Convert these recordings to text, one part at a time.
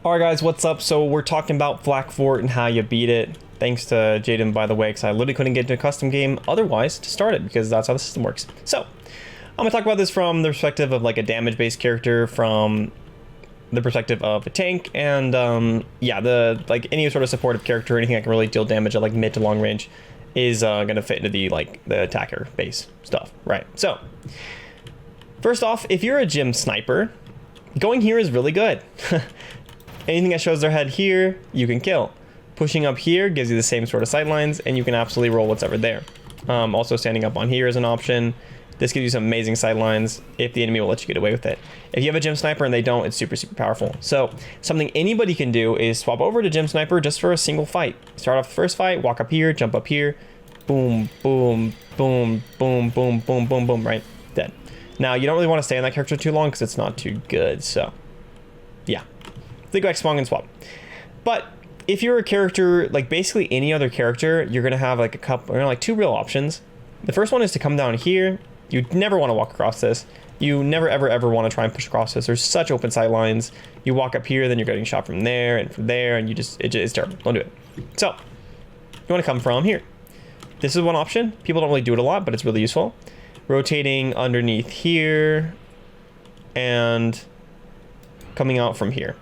Alright guys, what's up? So we're talking about FLAK Fort and how you beat it. Thanks to Jaden, by the way, because I literally couldn't get into a custom game otherwise to start it, because that's how the system works. So, I'm going to talk about this from the perspective of like a damage-based character, from the perspective of a tank, and yeah, like any sort of supportive character, anything that can really deal damage at like mid to long range is going to fit into the attacker base stuff, right? So, first off, if you're a gym sniper, going here is really good. Anything that shows their head here, you can kill. Pushing up here gives you the same sort of sightlines, and you can absolutely roll what's ever there. Also, standing up on here is an option. This gives you some amazing sightlines if the enemy will let you get away with it. If you have a gym sniper and they don't, it's super, super powerful. So something anybody can do is swap over to gym sniper just for a single fight. Start off the first fight, walk up here, jump up here, boom, boom, boom, boom, boom, boom, boom, boom, right? Dead. Now, you don't really want to stay on that character too long because it's not too good, so yeah. They go X-Spong and swap. But if you're a character, like basically any other character, you're going to have like a couple, or like two real options. The first one is to come down here. You never want to walk across this. You never, ever, ever want to try and push across this. There's such open sight lines. You walk up here, then you're getting shot from there, and you just, it's terrible. Don't do it. So, you want to come from here. This is one option. People don't really do it a lot, but it's really useful. Rotating underneath here, and coming out from here.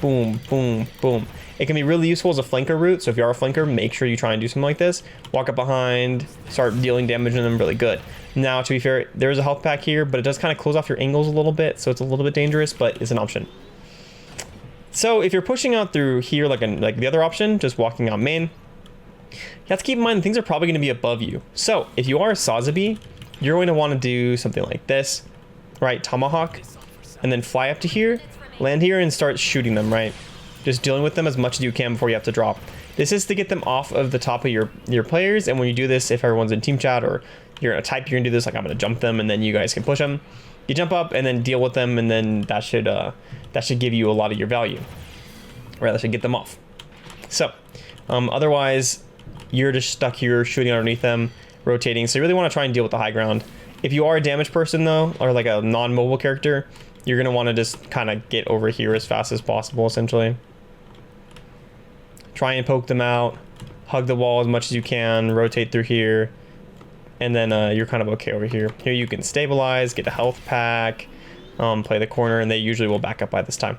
Boom, boom, boom. It can be really useful as a flanker route, so if you are a flanker, make sure you try and do something like this. Walk up behind, start dealing damage on them really good. Now, to be fair, there is a health pack here, but it does kind of close off your angles a little bit, so it's a little bit dangerous, but it's an option. So if you're pushing out through here like the other option, just walking out main, you have to keep in mind things are probably going to be above you. So if you are a Sazabi, you're going to want to do something like this, right? Tomahawk, and then fly up to here, land here, and start shooting them, right? Just dealing with them as much as you can before you have to drop. This is to get them off of the top of your players, and when you do this, if everyone's in team chat or you're gonna type, you're gonna do this, like I'm gonna jump them, and then you guys can push them. You jump up and then deal with them, and then that should give you a lot of your value. Right, that should get them off. So, otherwise, you're just stuck here shooting underneath them, rotating, so you really wanna try and deal with the high ground. If you are a damage person though, or like a non-mobile character, you're gonna wanna just kinda get over here as fast as possible, essentially. Try and poke them out, hug the wall as much as you can, rotate through here, and then you're kind of okay over here. Here you can stabilize, get a health pack, play the corner, and they usually will back up by this time.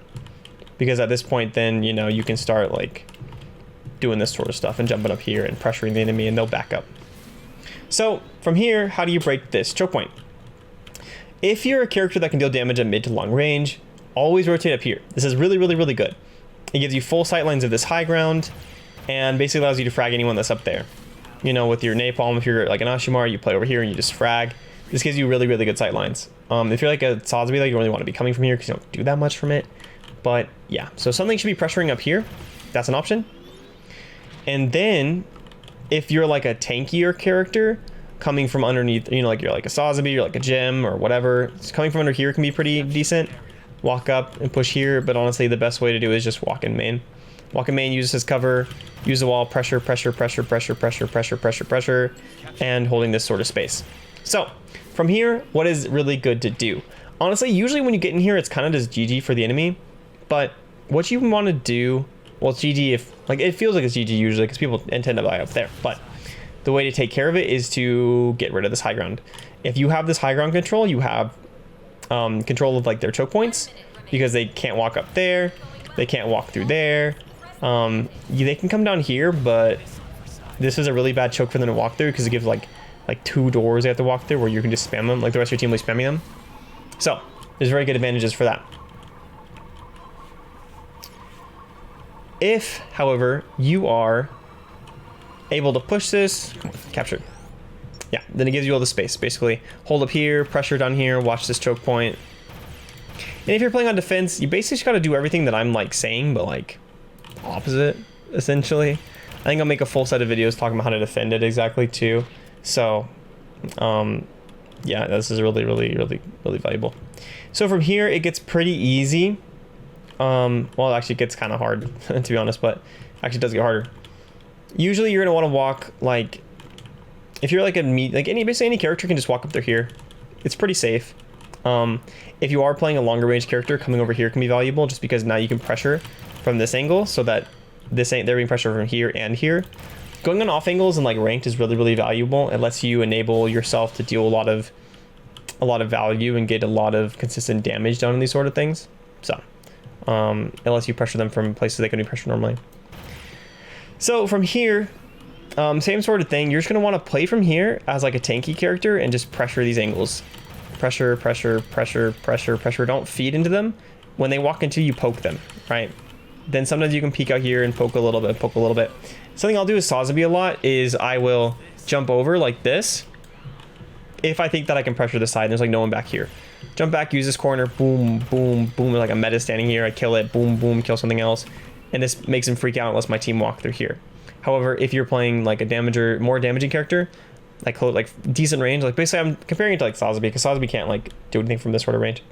Because at this point then, you know, you can start like doing this sort of stuff and jumping up here and pressuring the enemy, and they'll back up. So from here, how do you break this choke point? If you're a character that can deal damage at mid to long range, always rotate up here. This is really, really, really good. It gives you full sight lines of this high ground, and basically allows you to frag anyone that's up there. You know, with your napalm, if you're like an Ashimar, you play over here and you just frag. This gives you really, really good sight lines. If you're like a Sazabi, you don't really want to be coming from here because you don't do that much from it. But yeah, so something should be pressuring up here. That's an option. And then, if you're like a tankier character, coming from underneath, you know, like you're like a Sazabi, you're like a gem or whatever, coming from under here can be pretty decent. Walk up and push here, but honestly the best way to do it is just walk in main. Walk in main, use this as cover, use the wall, pressure, pressure, pressure, pressure, pressure, pressure, pressure, pressure, and holding this sort of space. So from here, what is really good to do? Honestly, usually when you get in here, it's kind of just GG for the enemy, but what you want to do, well, it's GG if, like, it feels like it's GG usually because people intend to buy up there, but the way to take care of it is to get rid of this high ground. If you have this high ground control, you have control of like their choke points, because they can't walk up there, they can't walk through there. They can come down here, but this is a really bad choke for them to walk through because it gives like two doors they have to walk through where you can just spam them, like the rest of your team will be spamming them. So there's very good advantages for that. If, however, you are able to push this, captured. Yeah, then it gives you all the space, basically. Hold up here, pressure down here, watch this choke point. And if you're playing on defense, you basically just gotta do everything that I'm like saying, but like opposite, essentially. I think I'll make a full set of videos talking about how to defend it exactly too. So, yeah, this is really, really, really, really valuable. So from here, it gets pretty easy. Well, it actually gets kind of hard, to be honest, but actually it does get harder. Usually you're gonna wanna walk like, if you're like basically any character can just walk up through here. It's pretty safe. If you are playing a longer range character, coming over here can be valuable just because now you can pressure from this angle so that they're being pressured from here and here. Going on off angles and like ranked is really, really valuable. It lets you enable yourself to deal a lot of value and get a lot of consistent damage done on these sort of things. So it lets you pressure them from places they couldn't be pressured normally. So from here, same sort of thing. You're just going to want to play from here as like a tanky character and just pressure these angles. Pressure, pressure, pressure, pressure, pressure. Don't feed into them. When they walk into you, poke them, right? Then sometimes you can peek out here and poke a little bit, poke a little bit. Something I'll do with Sazabi a lot is I will jump over like this if I think that I can pressure the side. There's like no one back here. Jump back, use this corner, boom, boom, boom. Like a meta standing here, I kill it, boom, boom, kill something else. And this makes him freak out and lets my team walk through here. However, if you're playing like a damager, more damaging character, like decent range, like basically I'm comparing it to like Sazabi, because Sazabi can't like do anything from this sort of range.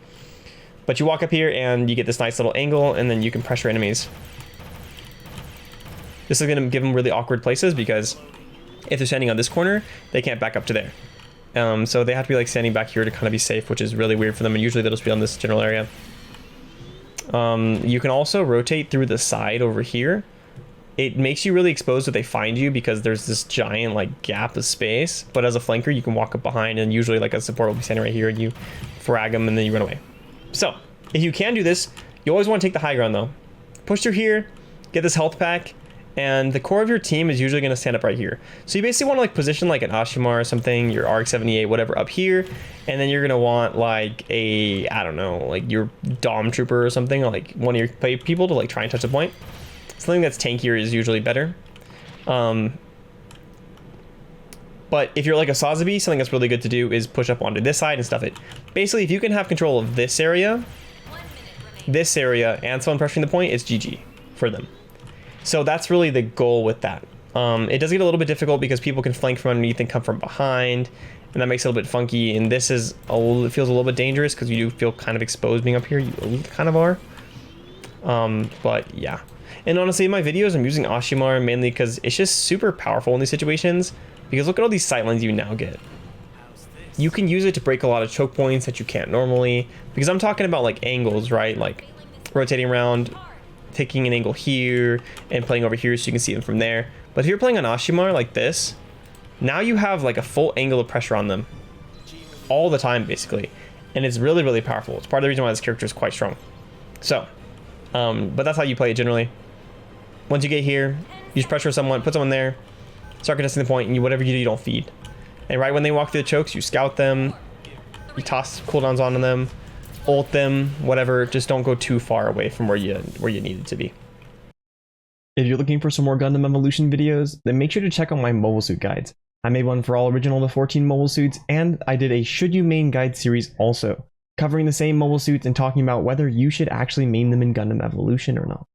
But you walk up here and you get this nice little angle, and then you can pressure enemies. This is going to give them really awkward places because if they're standing on this corner, they can't back up to there. So they have to be like standing back here to kind of be safe, which is really weird for them. And usually they'll just be on this general area. You can also rotate through the side over here. It makes you really exposed if they find you because there's this giant like gap of space. But as a flanker, you can walk up behind, and usually like a support will be standing right here and you frag them and then you run away. So if you can do this, you always want to take the high ground though. Push through here, get this health pack, and the core of your team is usually going to stand up right here. So you basically want to like position like an Ashimar or something, your RX-78, whatever, up here, and then you're going to want like a, I don't know, like your Dom Trooper or something, like one of your play people to like try and touch the point. Something that's tankier is usually better. But if you're like a Sazabi, something that's really good to do is push up onto this side and stuff it. Basically, if you can have control of this area, and someone pressuring the point, it's GG for them. So that's really the goal with that. It does get a little bit difficult because people can flank from underneath and come from behind, and that makes it a little bit funky. And this is it feels a little bit dangerous because you do feel kind of exposed being up here. You kind of are. But yeah. And honestly, in my videos, I'm using Ashimar mainly because it's just super powerful in these situations. Because look at all these sightlines you now get. You can use it to break a lot of choke points that you can't normally. Because I'm talking about like angles, right? Like rotating around, taking an angle here and playing over here so you can see them from there. But if you're playing on Ashimar like this, now you have like a full angle of pressure on them all the time basically, and it's really, really powerful. It's part of the reason why this character is quite strong. So but that's how you play it generally. Once you get here, you just pressure someone, put someone there, start contesting the point, and whatever you do, you don't feed. And right when they walk through the chokes, you scout them, you toss cooldowns onto them, ult them, whatever. Just don't go too far away from where you need it to be. If you're looking for some more Gundam Evolution videos, then make sure to check out my mobile suit guides. I made one for all original to 14 mobile suits, and I did a Should You Main guide series also, covering the same mobile suits and talking about whether you should actually main them in Gundam Evolution or not.